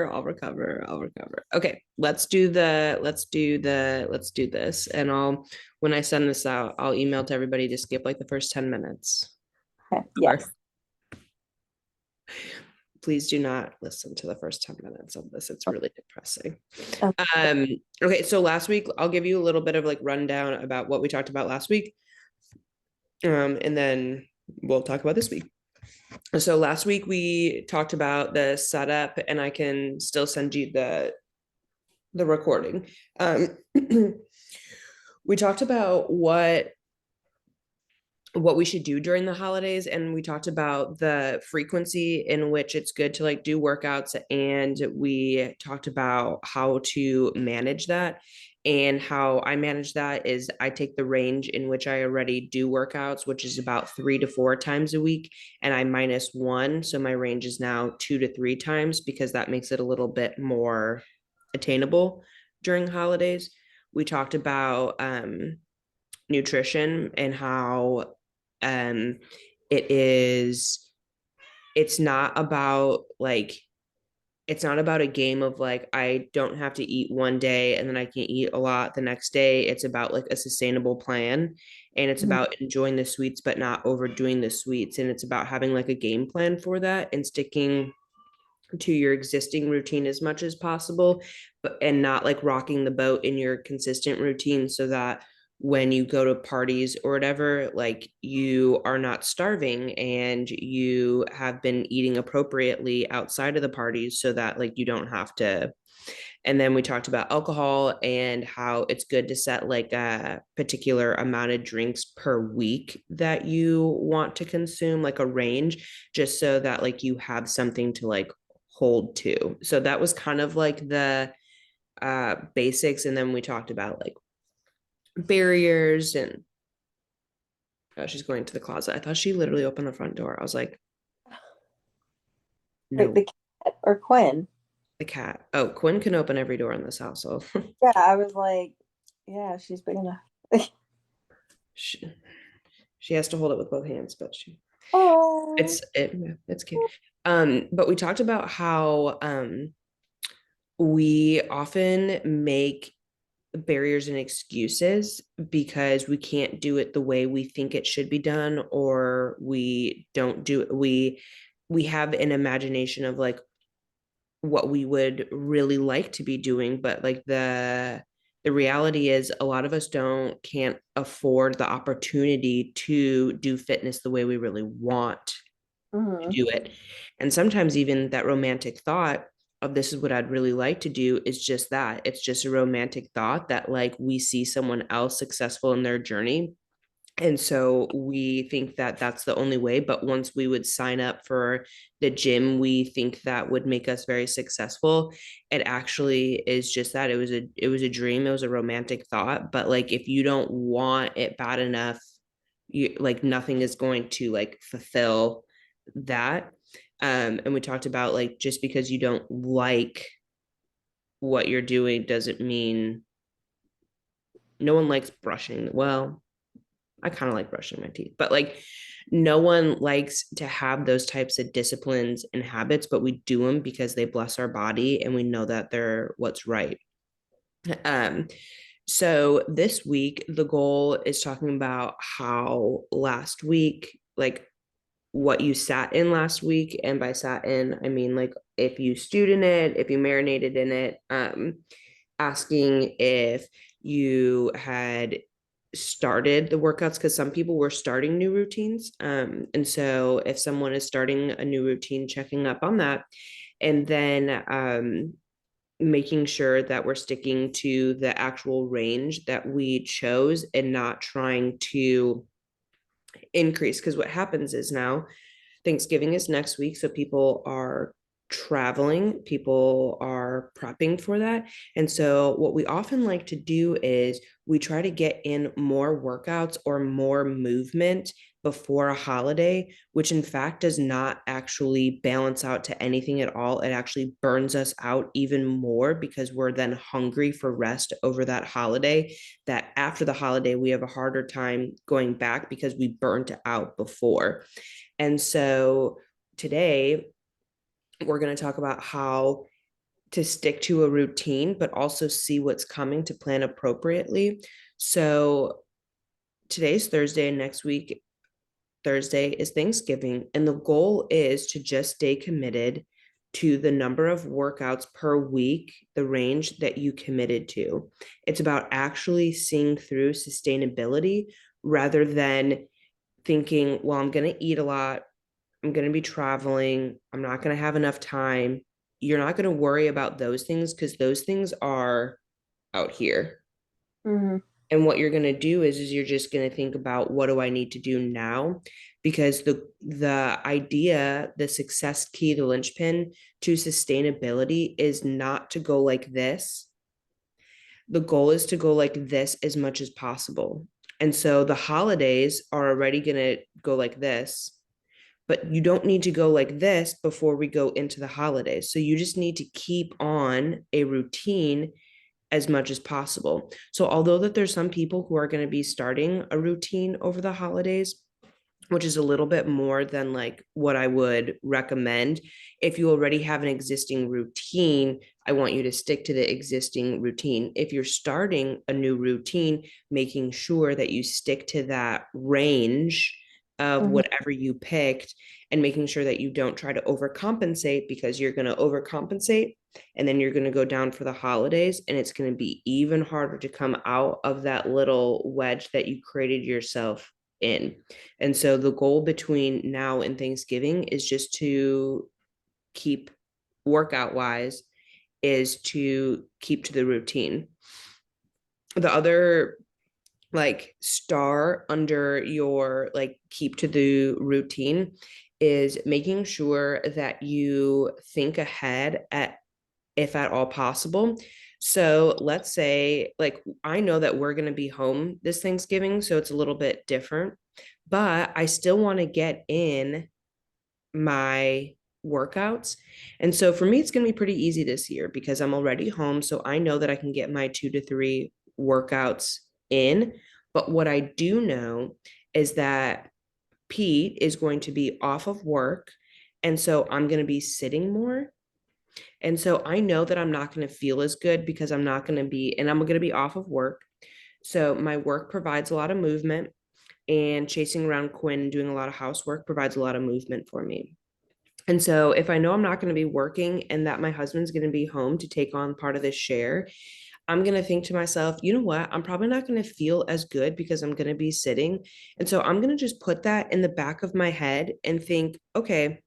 I'll recover. I'll recover. Okay, let's do this. And when I send this out, I'll email to everybody to skip like the first 10 minutes. Okay. Or Yes. please do not listen to the first 10 minutes of this. It's really depressing. Okay. Um, okay, so last week I'll give you a little bit of like rundown about what we talked about last week. And then we'll talk about this week. So last week we talked about the setup, and I can still send you the recording. We talked about what we should do during the holidays, and we talked about the frequency in which it's good to like do workouts, and we talked about how to manage that. And how I manage that is I take the range in which I already do workouts, which is about 3 to 4 times a week, and I minus one, so my range is now 2 to 3 times, because that makes it a little bit more attainable during holidays. We talked about nutrition and how um it is it's not about like it's not about a game of like I don't have to eat one day and then I can eat a lot the next day. It's about like a sustainable plan, and it's Mhm. about enjoying the sweets but not overdoing the sweets, and it's about having like a game plan for that and sticking to your existing routine as much as possible, but and not like rocking the boat in your consistent routine, so that when you go to parties or whatever, like you are not starving and you have been eating appropriately outside of the parties, so that like you don't have to. And then we talked about alcohol and how it's good to set like a particular amount of drinks per week that you want to consume, like a range, just so that like you have something to like hold to. So that was kind of like the basics. And then we talked about like barriers and she's going to the closet. I thought she literally opened the front door. I was like, Like no, the cat or Quinn. the cat. Oh, Quinn can open every door in this household. Yeah, I was like, yeah, she's big enough. she, she has to hold it with both hands, but Oh. it's cute. But we talked about how we often make barriers and excuses because we can't do it the way we think it should be done, or we don't do it. We have an imagination of like what we would really like to be doing, but like the reality is a lot of us can't afford the opportunity to do fitness the way we really want to Hmm. do it. And sometimes even that romantic thought of this is what I'd really like to do is just that. It's just a romantic thought that like we see someone else successful in their journey. And so we think that that's the only way. But once we would sign up for the gym, we think that would make us very successful. It actually is just that it was a dream. It was a romantic thought. But like if you don't want it bad enough, you like nothing is going to like fulfill that. And we talked about like just because you don't like what you're doing doesn't mean no one likes brushing. Well, I kind of like brushing my teeth, but like no one likes to have those types of disciplines and habits, but we do them because they bless our body and we know that they're what's right. Um, so this week, the goal is talking about how last week, like what you sat in last week. And by sat in, I mean like if you stewed in it, if you marinated in it, asking if you had started the workouts, because some people were starting new routines. And so if someone is starting a new routine, checking up on that. And then making sure that we're sticking to the actual range that we chose and not trying to increase. Because what happens is now Thanksgiving is next week, so people are traveling, people are prepping for that. And so, what we often like to do is we try to get in more workouts or more movement before a holiday, which in fact does not actually balance out to anything at all. It actually burns us out even more because we're then hungry for rest over that holiday. That after the holiday, we have a harder time going back because we burnt out before. And so today we're going to talk about how to stick to a routine, but also see what's coming to plan appropriately. So today's Thursday, and next week, Thursday, is Thanksgiving. And the goal is to just stay committed to the number of workouts per week, the range that you committed to. It's about actually seeing through sustainability rather than thinking, well, I'm going to eat a lot. I'm going to be traveling. I'm not going to have enough time. You're not going to worry about those things because those things are out here. Mm-hmm. And what you're going to do is you're just going to think about, what do I need to do now? Because the idea, the success key, the linchpin to sustainability is not to go like this. The goal is to go like this as much as possible. And so the holidays are already going to go like this, but you don't need to go like this before we go into the holidays. So you just need to keep on a routine as much as possible. So although that there's some people who are going to be starting a routine over the holidays, which is a little bit more than like what I would recommend. If you already have an existing routine, I want you to stick to the existing routine. If you're starting a new routine, making sure that you stick to that range of Mm-hmm. whatever you picked, and making sure that you don't try to overcompensate, because you're going to overcompensate and then you're going to go down for the holidays, and it's going to be even harder to come out of that little wedge that you created yourself in. And so the goal between now and Thanksgiving is just to keep, workout wise, is to keep to the routine. The other like star under your like keep to the routine is making sure that you think ahead, at if at all possible. So let's say, like, I know that we're going to be home this Thanksgiving, so it's a little bit different, but I still want to get in my workouts. And so for me, it's going to be pretty easy this year because I'm already home. So I know that I can get my 2 to 3 workouts in. But what I do know is that Pete is going to be off of work. And so I'm going to be sitting more. And so I know that I'm not going to feel as good because I'm not going to be, and I'm going to be off of work. So my work provides a lot of movement, and chasing around Quinn, doing a lot of housework provides a lot of movement for me. And so if I know I'm not going to be working and that my husband's going to be home to take on part of this share, I'm going to think to myself, you know what? I'm probably not going to feel as good because I'm going to be sitting. And so I'm going to just put that in the back of my head and think, okay,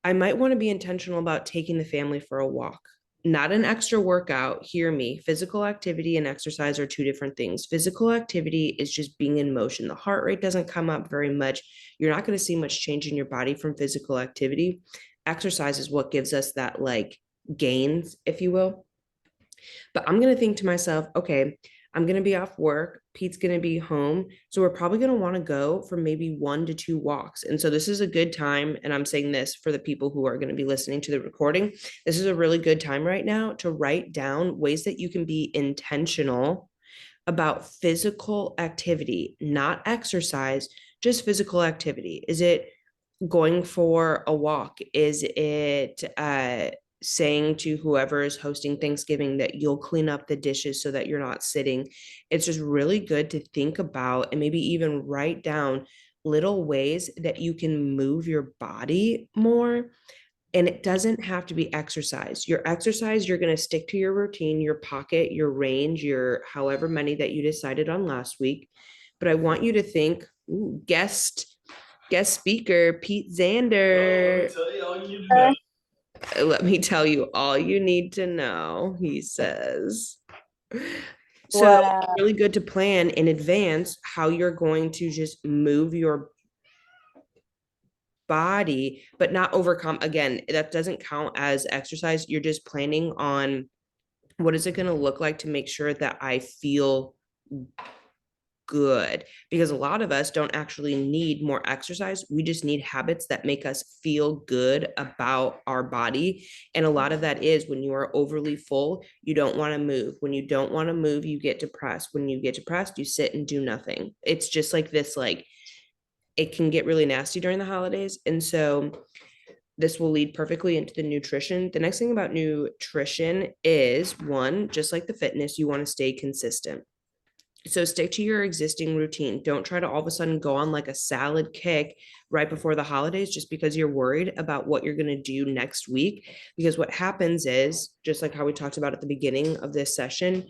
I might want to be intentional about taking the family for a walk. Not an extra workout. Hear me. Physical activity and exercise are two different things. Physical activity is just being in motion. The heart rate doesn't come up very much. You're not going to see much change in your body from physical activity. Exercise is what gives us that like gains, if you will. But I'm going to think to myself, okay, I'm going to be off work. Pete's going to be home. So we're probably going to want to go for maybe 1 to 2 walks. And so this is a good time. And I'm saying this for the people who are going to be listening to the recording. This is a really good time right now to write down ways that you can be intentional about physical activity, not exercise, just physical activity. Is it going for a walk? Is it saying to whoever is hosting Thanksgiving that you'll clean up the dishes so that you're not sitting? It's just really good to think about and maybe even write down little ways that you can move your body more. And it doesn't have to be exercise. Your exercise, you're going to stick to your routine, your pocket, your range, your however many that you decided on last week. But I want you to think, ooh, guest speaker, Pete Xander. Let me tell you all you need to know, he says. So What it's really good to plan in advance how you're going to just move your body, but not overcome. Again, that doesn't count as exercise. You're just planning on, what is it going to look like to make sure that I feel good, because a lot of us don't actually need more exercise. We just need habits that make us feel good about our body. And a lot of that is when you are overly full, you don't want to move. When you don't want to move, you get depressed. When you get depressed, you sit and do nothing. It's just like this, like it can get really nasty during the holidays. And so this will lead perfectly into the nutrition. The next thing about nutrition is one, just like the fitness, you want to stay consistent. So stick to your existing routine. Don't try to all of a sudden go on like a salad kick right before the holidays just because you're worried about what you're going to do next week. Because what happens is, just like how we talked about at the beginning of this session,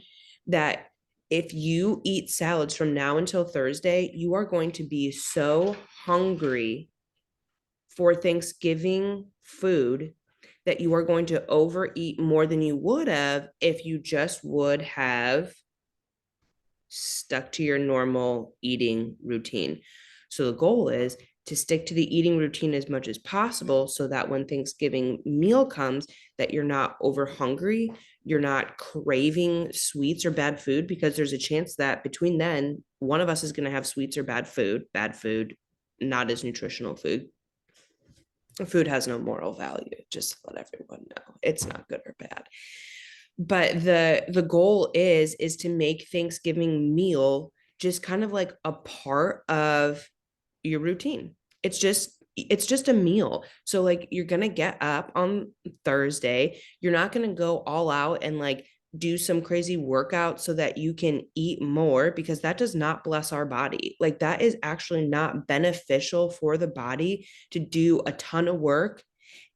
that if you eat salads from now until Thursday, you are going to be so hungry for Thanksgiving food that you are going to overeat more than you would have if you just would have stuck to your normal eating routine. So the goal is to stick to the eating routine as much as possible so that when Thanksgiving meal comes, that you're not over hungry, you're not craving sweets or bad food, because there's a chance that between then, one of us is going to have sweets or bad food, not as nutritional food. Food has no moral value, just let everyone know. It's not good or bad. But the goal is to make Thanksgiving meal just kind of like a part of your routine. It's just a meal. So like you're going to get up on Thursday, you're not going to go all out and like do some crazy workout so that you can eat more, because that does not bless our body. Like that is actually not beneficial for the body to do a ton of work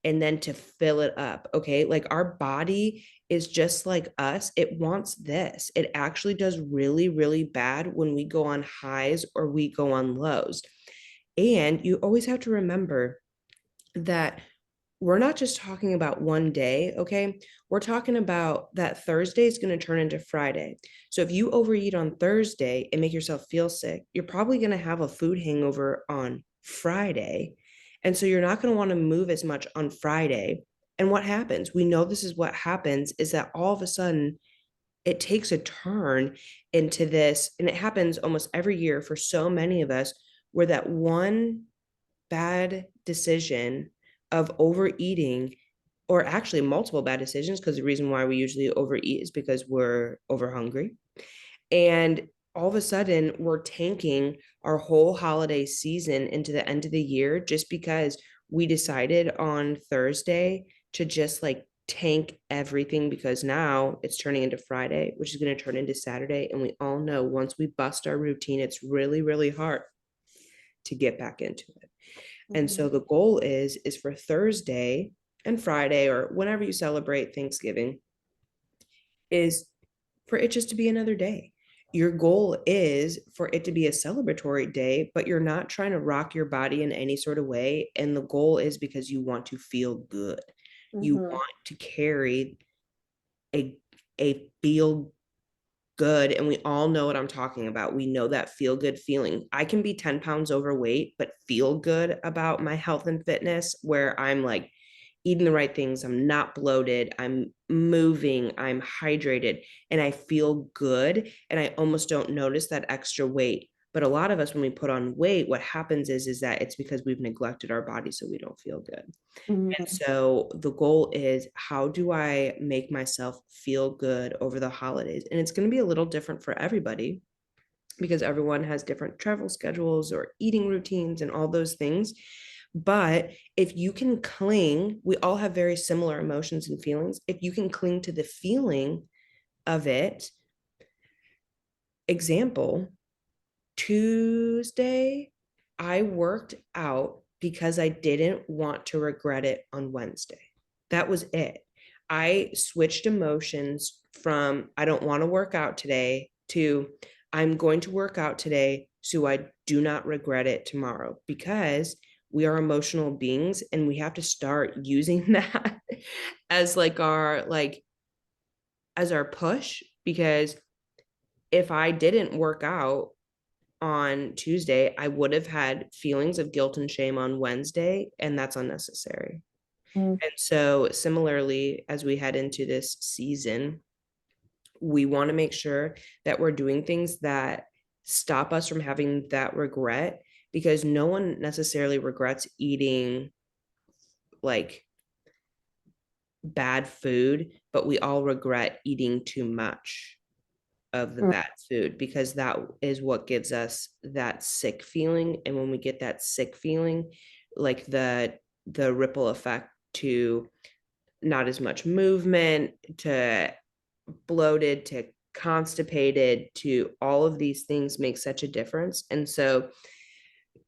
and then to fill it up. Okay. Like our body is just like us. It wants this. It actually does really, really bad when we go on highs or we go on lows. And you always have to remember that we're not just talking about one day, okay? We're talking about that Thursday is going to turn into Friday. So if you overeat on Thursday and make yourself feel sick, you're probably going to have a food hangover on Friday. And so you're not going to want to move as much on Friday. And what happens? We know this is what happens, is that all of a sudden it takes a turn into this, and it happens almost every year for so many of us, where that one bad decision of overeating, or actually multiple bad decisions, because the reason why we usually overeat is because we're over hungry. And all of a sudden, we're tanking our whole holiday season into the end of the year just because we decided on Thursday to just like tank everything, because now it's turning into Friday, which is going to turn into Saturday. And we all know once we bust our routine, it's really, really hard to get back into it. And so the goal is for Thursday and Friday, or whenever you celebrate Thanksgiving, is for it just to be another day. Your goal is for it to be a celebratory day, but you're not trying to rock your body in any sort of way. And the goal is because you want to feel good. You Mm-hmm. want to carry a feel good, and we all know what I'm talking about. We know that feel good feeling. I can be 10 pounds overweight but feel good about my health and fitness, where I'm like eating the right things, I'm not bloated, I'm moving, I'm hydrated, and I feel good, and I almost don't notice that extra weight. But a lot of us, when we put on weight, what happens is that it's because we've neglected our body, so we don't feel good. And Mm-hmm. so the goal is, how do I make myself feel good over the holidays? And it's going to be a little different for everybody, because everyone has different travel schedules or eating routines and all those things. But if you can cling, we all have very similar emotions and feelings. If you can cling to the feeling of it, example, Tuesday, I worked out because I didn't want to regret it on Wednesday. That was it. I switched emotions from I don't want to work out today to I'm going to work out today so I do not regret it tomorrow, because we are emotional beings and we have to start using that as as our push. Because if I didn't work out on Tuesday, I would have had feelings of guilt and shame on Wednesday, and that's unnecessary. And so, similarly, as we head into this season, we want to make sure that we're doing things that stop us from having that regret, because no one necessarily regrets eating like bad food, but we all regret eating too much of the bad food, because that is what gives us that sick feeling. And when we get that sick feeling, like the ripple effect to not as much movement, to bloated, to constipated, to all of these things make such a difference. And so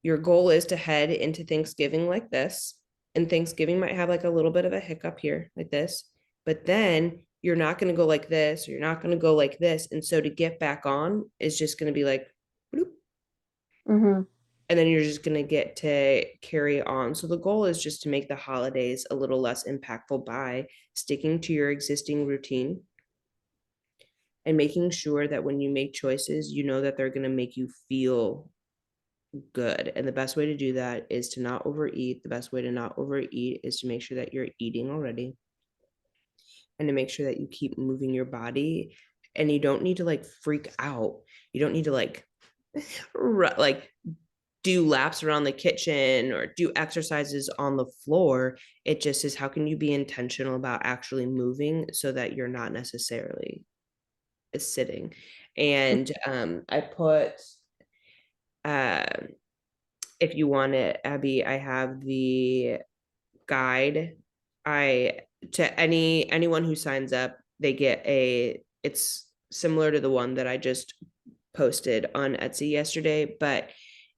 your goal is to head into Thanksgiving like this. And Thanksgiving might have like a little bit of a hiccup here, like this, but then you're not going to go like this, or you're not going to go like this. And so to get back on is just going to be like, bloop, Mm-hmm. and then you're just going to get to carry on. So the goal is just to make the holidays a little less impactful by sticking to your existing routine and making sure that when you make choices, you know that they're going to make you feel good. And the best way to do that is to not overeat. The best way to not overeat is to make sure that you're eating already and to make sure that you keep moving your body. And you don't need to like freak out. You don't need to like do laps around the kitchen or do exercises on the floor. It just is, how can you be intentional about actually moving so that you're not necessarily sitting? And I put if you want it, Abby, I have the guide. I to anyone who signs up, they get it's similar to the one that I just posted on Etsy yesterday, but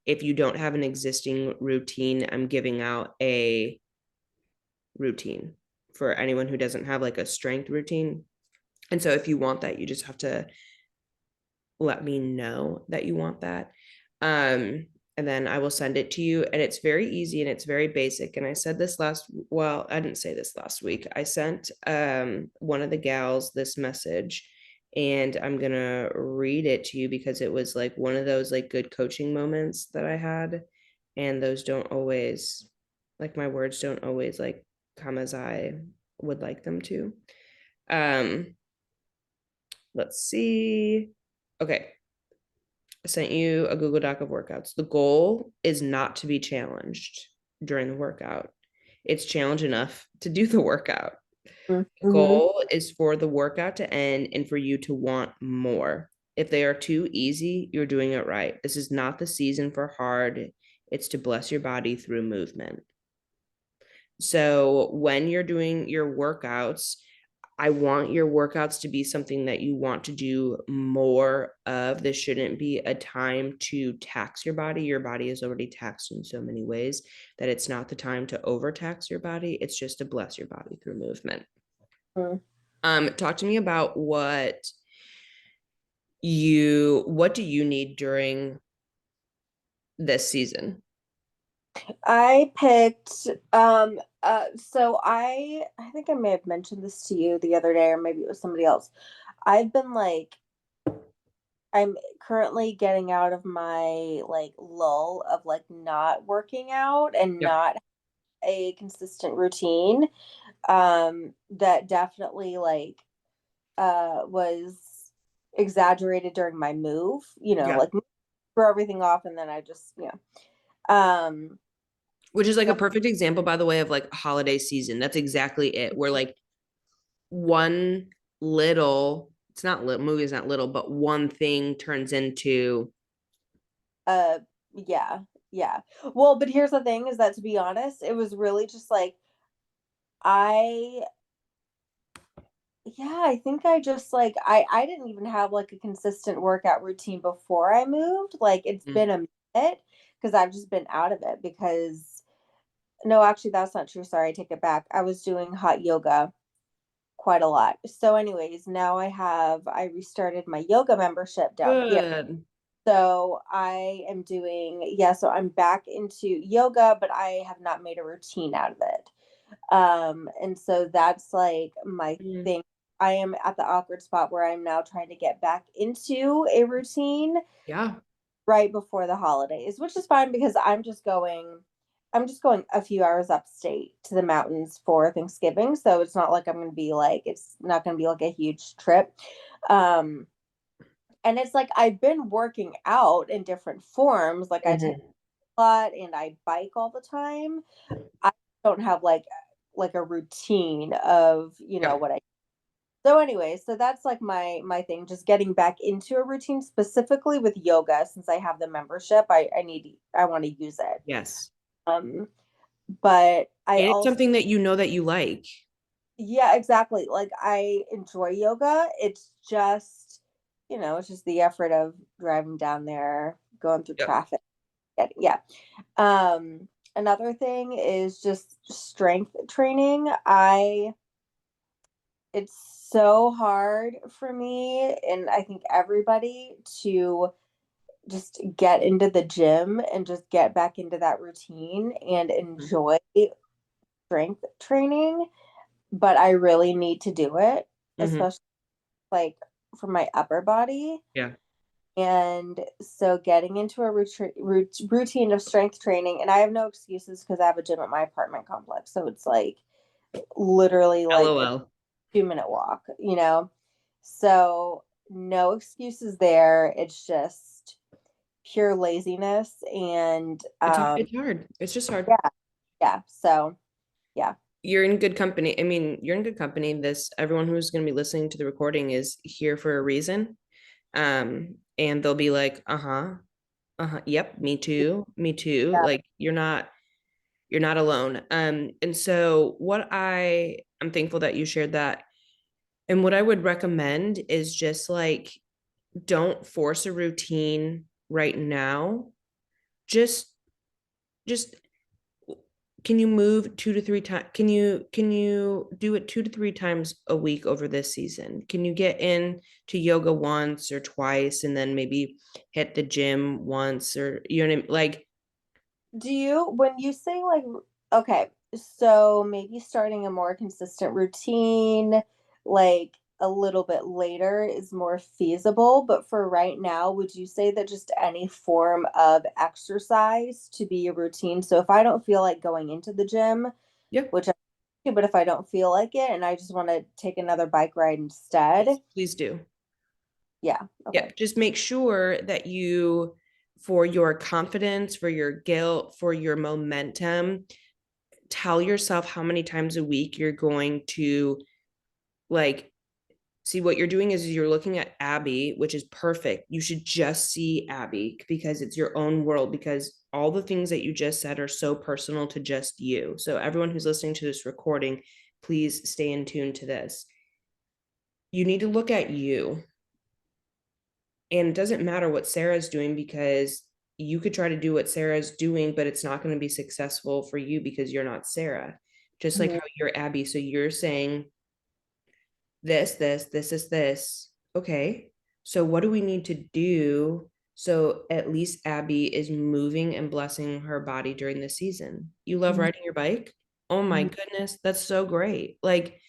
if you don't have an existing routine, I'm giving out a routine for anyone who doesn't have like a strength routine. And so if you want that, you just have to let me know that you want that. And then I will send it to you. And it's very easy and it's very basic. And I said this well, I didn't say this last week. I sent one of the gals this message, and I'm gonna read it to you because it was like one of those like good coaching moments that I had. And those don't always, like, my words don't always like come as I would like them to. Um, let's see. Okay. I sent you a Google Doc of workouts. The goal is not to be challenged during the workout. It's challenge enough to do the workout. The Mm-hmm. goal is for the workout to end and for you to want more. If they are too easy, you're doing it right. This is not the season for hard. It's to bless your body through movement. So when you're doing your workouts, I want your workouts to be something that you want to do more of. This shouldn't be a time to tax your body. Your body is already taxed in so many ways that it's not the time to overtax your body. It's just to bless your body through movement. Talk to me about what do you need during this season? I picked so I think I may have mentioned this to you the other day, or maybe it was somebody else. I've been like, I'm currently getting out of my like lull of like not working out and Yeah. not a consistent routine. That definitely like was exaggerated during my move, Yeah. like throw everything off and then I just, um Which is like a so perfect example, by the way, of like holiday season. That's exactly it. Where like one little, it's not little, movie is not little, but one thing turns into, uh yeah, yeah. Well, but here's the thing is that, to be honest, it was really just like I yeah, I think I just like I didn't even have like a consistent workout routine before I moved. Like it's mm, been a minute because I've just been out of it because no, actually that's not true. Sorry, I take it back. I was doing hot yoga quite a lot. So anyways, now I restarted my yoga membership down here. good. So I am doing, yeah, so I'm back into yoga, but I have not made a routine out of it. And so that's like my Mm, thing. I am at the awkward spot where I'm now trying to get back into a routine yeah. right before the holidays, which is fine because I'm just going a few hours upstate to the mountains for Thanksgiving. So it's not like it's not going to be like a huge trip. Um, and it's like I've been working out in different forms. Like I take Mhm. a lot and I bike all the time. I don't have like a routine of, Yeah. what I so anyway, so that's like my thing, just getting back into a routine specifically with yoga since I have the membership. I want to use it. Yes. Um but I And it's also, something that you know that you like. yeah, exactly. Like I enjoy yoga. It's just, it's just the effort of driving down there, going through Yep. traffic. Yeah. Another thing is just strength training. It's so hard for me, and I think everybody, to just get into the gym and just get back into that routine and enjoy strength training. But I really need to do it, Mm-hmm. especially like for my upper body. Yeah. And so getting into a routine of strength training, and I have no excuses because I have a gym at my apartment complex. So it's like literally like a LOL. 2-minute walk, you know? So no excuses there. It's just pure laziness. And It's hard. It's just hard. yeah, yeah. So yeah. You're in good company. I mean, you're in good company. This everyone who's going to be listening to the recording is here for a reason. And they'll be like, "Uh-huh. Uh-huh. Yep, me too. Me too." Yeah. Like you're not alone. And so I'm thankful that you shared that. And what I would recommend is just like don't force a routine right now. Just just can you move 2 to 3 times? Can you do it 2 to 3 times a week over this season? Can you get in to yoga once or twice and then maybe hit the gym once or you know what I mean? Like, When you say like, okay, so maybe starting a more consistent routine, like a little bit later is more feasible. But for right now, would you say that just any form of exercise to be a routine? So if I don't feel like going into the gym, yeah, which I do, but if I don't feel like it and I just want to take another bike ride instead, please do. yeah, Yeah, okay. just make sure that you, for your confidence, for your guilt, for your momentum, tell yourself how many times a week you're going to like see what you're doing is you're looking at Abby, which is perfect. You should just see Abby because it's your own world, because all the things that you just said are so personal to just you. So, everyone who's listening to this recording, please stay in tune to this. You need to look at you. And it doesn't matter what Sarah's doing because you could try to do what Sarah's doing, but it's not going to be successful for you because you're not Sarah. Just like Mhm, how you're Abby. So, you're saying, this is this. Okay. So what do we need to do so at least Abby is moving and blessing her body during the season? You love mhm, riding your bike? Oh my mhm, goodness, that's so great. Like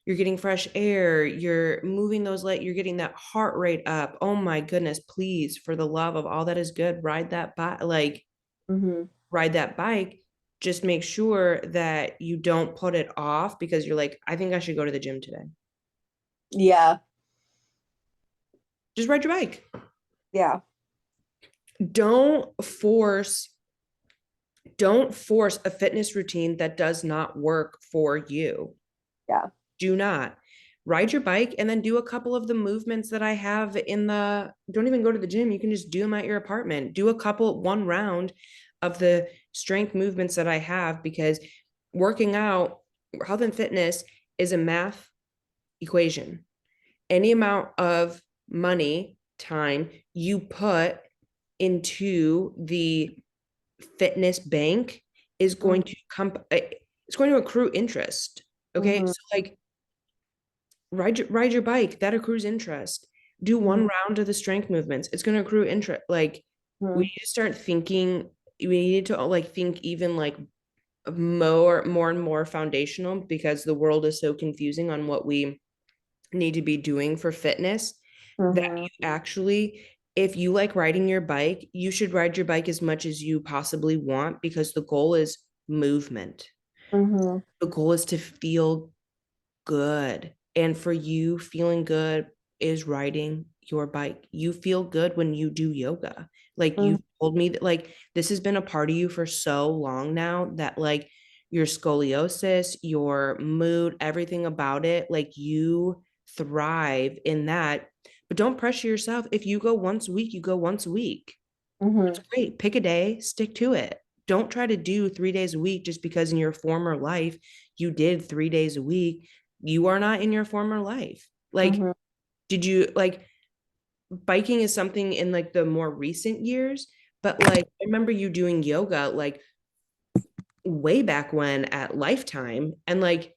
you're getting fresh air, you're moving those legs, you're getting that heart rate up. Oh my goodness, please, for the love of all that is good, ride that bike, like mhm. ride that bike. Just make sure that you don't put it off because you're like, I think I should go to the gym today. Yeah, Just ride your bike. yeah, don't force don't force a fitness routine that does not work for you. yeah. Do not ride your bike and then do a couple of the movements that I have in the don't even go to the gym, you can just do them at your apartment. Do a couple one round of the strength movements that I have because working out, health and fitness is a math equation. Any amount of money, time you put into the fitness bank is going to come it's going to accrue interest. Okay, Mhm, so like ride your bike, that accrues interest. Do mhm, one round of the strength movements, it's going to accrue interest. Like we mhm, need to start thinking, we need to like think even like more and more foundational because the world is so confusing on what we need to be doing for fitness that mhm, you actually, if you like riding your bike, you should ride your bike as much as you possibly want because the goal is movement. mhm, The goal is to feel good. And for you, feeling good is riding your bike. You feel good when you do yoga. Like mhm, you told me that like this has been a part of you for so long now that like your scoliosis, your mood, everything about it, like you thrive in that. But don't pressure yourself. If you go once a week, you go once a week. That's mhm. great. Pick a day, stick to it. don't try to do 3 days a week just because in your former life you did 3 days a week. You are not in your former life. Like, Mhm. did you like biking is something in like the more recent years, but like I remember you doing yoga like way back when at Lifetime, and like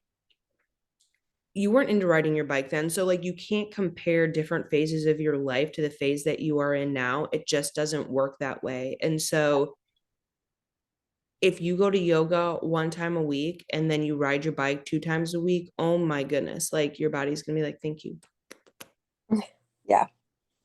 you weren't into riding your bike then. So like you can't compare different phases of your life to the phase that you are in now. It just doesn't work that way. And so if you go to yoga 1 time a week and then you ride your bike 2 times a week, oh my goodness, like your body's gonna be like, thank you. Yeah.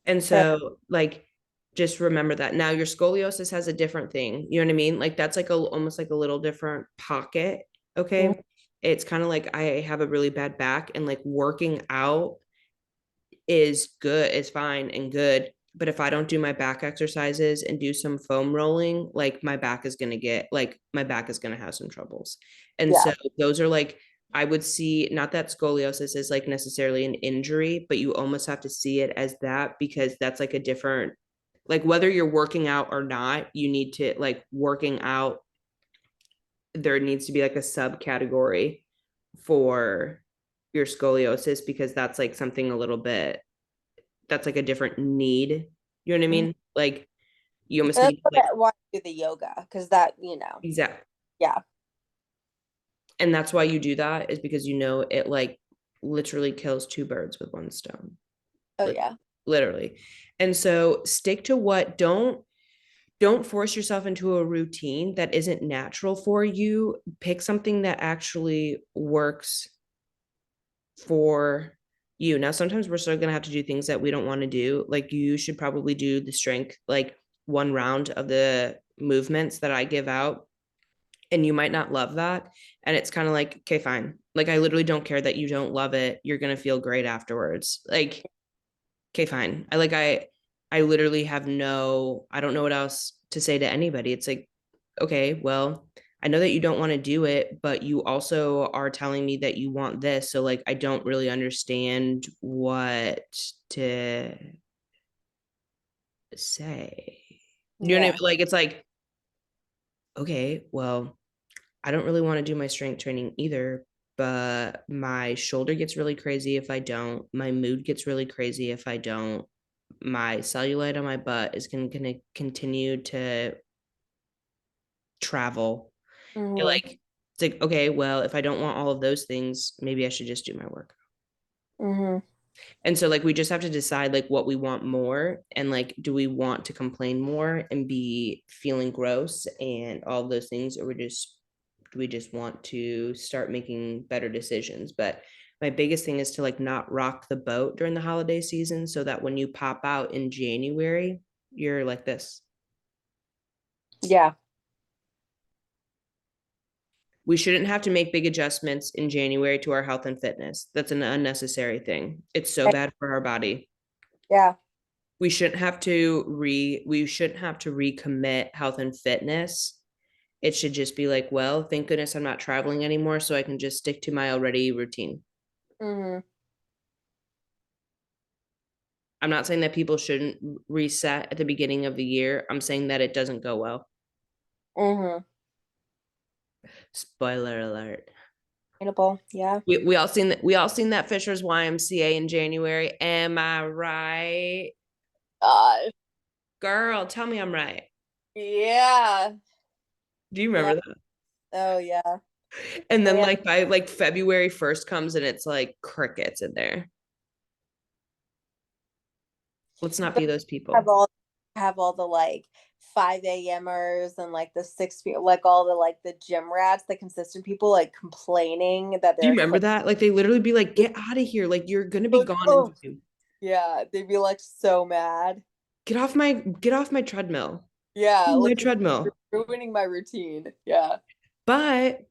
And Fair. so like just remember that. Now your scoliosis has a different thing. You know what I mean? Like that's like a almost like a little different pocket. Mhm. Okay. It's kind of like I have a really bad back, and like working out is good, is fine and good. But if I don't do my back exercises and do some foam rolling, like my back is going to get, like, my back is going to have some troubles. And Yeah. so those are like, I would see, not that scoliosis is like necessarily an injury, but you almost have to see it as that, because that's like a different, like whether you're working out or not, you need to like working out, there needs to be like a subcategory for your scoliosis, because that's like something a little bit, that's like a different need. You know what I Mhm. mean? Like you almost That's need like why I do the yoga, because that, exact. yeah. And that's why you do that, is because you know it like literally kills two birds with one stone. Oh Like yeah. literally. And so stick to what, don't force yourself into a routine that isn't natural for you. Pick something that actually works for you. Now, sometimes we're still going to have to do things that we don't want to do. Like you should probably do the strength, like one round of the movements that I give out. And you might not love that. And it's kind of like, okay, fine. Like, I literally don't care that you don't love it. You're going to feel great afterwards. Like, okay, fine. I literally have no, I don't know what else to say to anybody. It's like, okay, well, I know that you don't want to do it, but you also are telling me that you want this. So like I don't really understand what to say. You know what I mean? Yeah. Like it's like, okay, well, I don't really want to do my strength training either, but my shoulder gets really crazy if I don't. My mood gets really crazy if I don't. My cellulite on my butt is going to continue to travel. And Mhm. like, it's like, okay, well, if I don't want all of those things, maybe I should just do my work. Mhm. And so, like, we just have to decide, like, what we want more. And, like, do we want to complain more and be feeling gross and all those things? Or do we just want to start making better decisions? But my biggest thing is to, like, not rock the boat during the holiday season, so that when you pop out in January, you're like this. Yeah. We shouldn't have to make big adjustments in January to our health and fitness. That's an unnecessary thing. It's so bad for our body. Yeah. We shouldn't have to recommit health and fitness. It should just be like, well, thank goodness I'm not traveling anymore, so I can just stick to my already routine. Mhm. I'm not saying that people shouldn't reset at the beginning of the year. I'm saying that it doesn't go well. Mhm. Spoiler alert. Sustainable. Yeah. We all seen that Fisher's YMCA in January. Am I right? Uh, Girl, tell me I'm right. yeah. Do you Yeah. remember that? Oh yeah. And then And like by like February 1st comes and it's like crickets in there. Let's not but be those have people. all have all the like 5 a.m.ers and like the 6 like all the like the gym rats, the consistent people like complaining that Do you they're remember like, that? Like they literally be like, get out of here. Like you're gonna be like, gone in oh two. yeah, they'd be like so mad. Get off my treadmill. Yeah, My like you're treadmill. ruining my routine. Yeah. But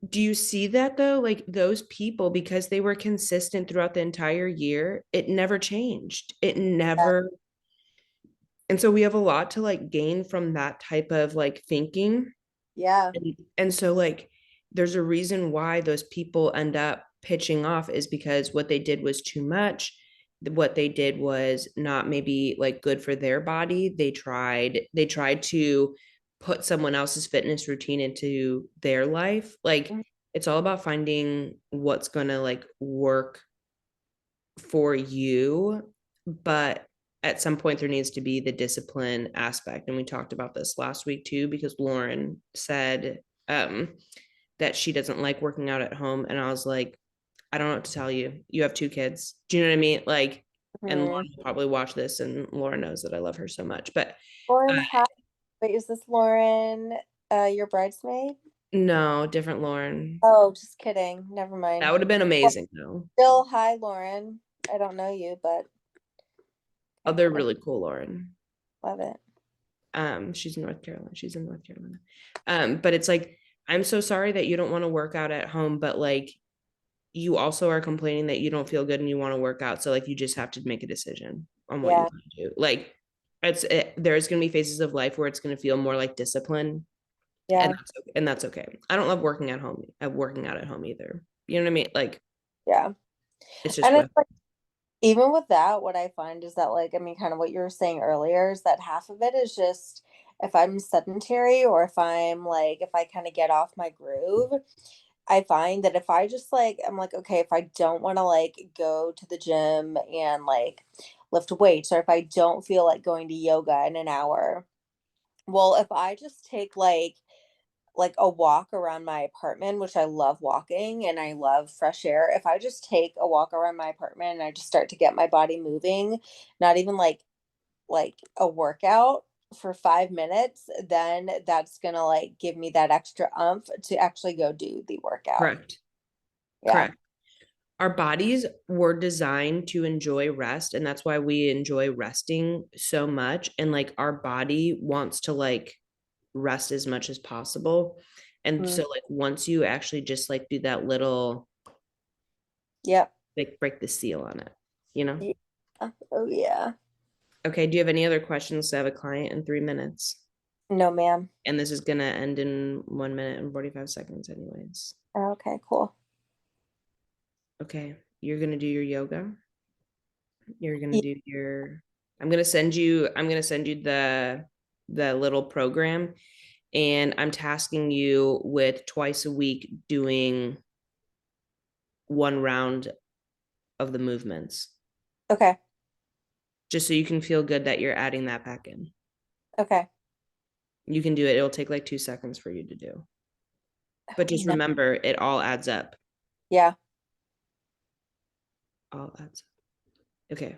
do you see that though? Like those people, because they were consistent throughout the entire year, it never changed. It Yeah. never. And so we have a lot to like gain from that type of like thinking. Yeah. And so like there's a reason why those people end up pitching off, is because what they did was too much. What they did was not maybe like good for their body. They tried to put someone else's fitness routine into their life. Like Mhm. it's all about finding what's going to like work for you, but at some point there needs to be the discipline aspect. And we talked about this last week too, because Lauren said that she doesn't like working out at home. And I was like, I don't know what to tell you. You have two kids. Do you know what I mean? Like, and Mhm. Lauren will probably watch this, and Lauren knows that I love her so much. But Lauren, hi. Wait, is this Lauren, your bridesmaid? no, different Lauren. Oh, just kidding. Never That mind. would have been Well, amazing though. still, hi, Lauren. I don't know you, but Other okay, really cool Lauren. love it. She's in North Carolina. She's in North Carolina. But it's like, I'm so sorry that you don't want to work out at home, but like you also are complaining that you don't feel good and you want to work out. So like you just have to make a decision on what you Yeah, want to do. Like there's gonna be phases of life where it's gonna feel more like discipline, yeah, and that's okay. I don't love working at home, working out at home either. You know what I mean? Like yeah. it's just And it's what. like, even with that, what I find is that, like, I mean, kind of what you were saying earlier is that half of it is just if I'm sedentary or if I'm like, if I kind of get off my groove, I find that if I just like, I'm like, okay, if I don't want to like go to the gym and like lift weights, or if I don't feel like going to yoga in an hour, well, if I just take like a walk around my apartment, which I love walking and I love fresh air. If I just take a walk around my apartment and I just start to get my body moving, not even like a workout for 5 minutes, then that's gonna like give me that extra umph to actually go do the workout. Correct. Yeah. Correct. Our bodies were designed to enjoy rest, and that's why we enjoy resting so much. And like our body wants to like rest as much as possible. And Mm. so like once you actually just like do that little Yep. like break the seal on it, you know? Yeah. Oh yeah. Okay, do you have any other questions? I have a client in 3 minutes. No, ma'am. And this is gonna end in 1 minute and 45 seconds, anyways. Okay, cool. Okay, you're gonna do your yoga. You're gonna Yeah. do your I'm gonna send you the little program, and I'm tasking you with twice a week doing one round of the movements, Okay. just so you can feel good that you're adding that back in. Okay. You can do it. It'll take like 2 seconds for you to do. But just No. remember, it all adds up. Yeah. All adds up. Okay.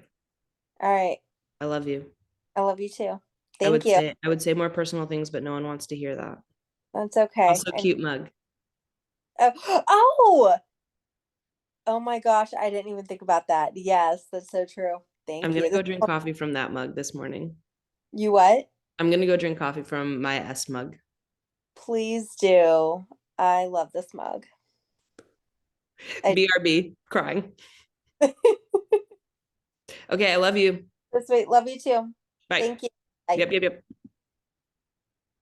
All right. I love you. I love you too. I Thank would you. say I would say more personal things, but no one wants to hear that. That's okay. Also, And cute mug. oh, oh, oh my gosh, I didn't even think about that. Yes, that's so true. I'm Thank gonna you. go drink coffee from that mug this morning. You what? I'm gonna go drink coffee from my S mug. Please do. I love this mug. I BRB, crying. Okay, I love you. Sweet. Love you too. Bye. Thank you. Bye. Yep, yep, yep.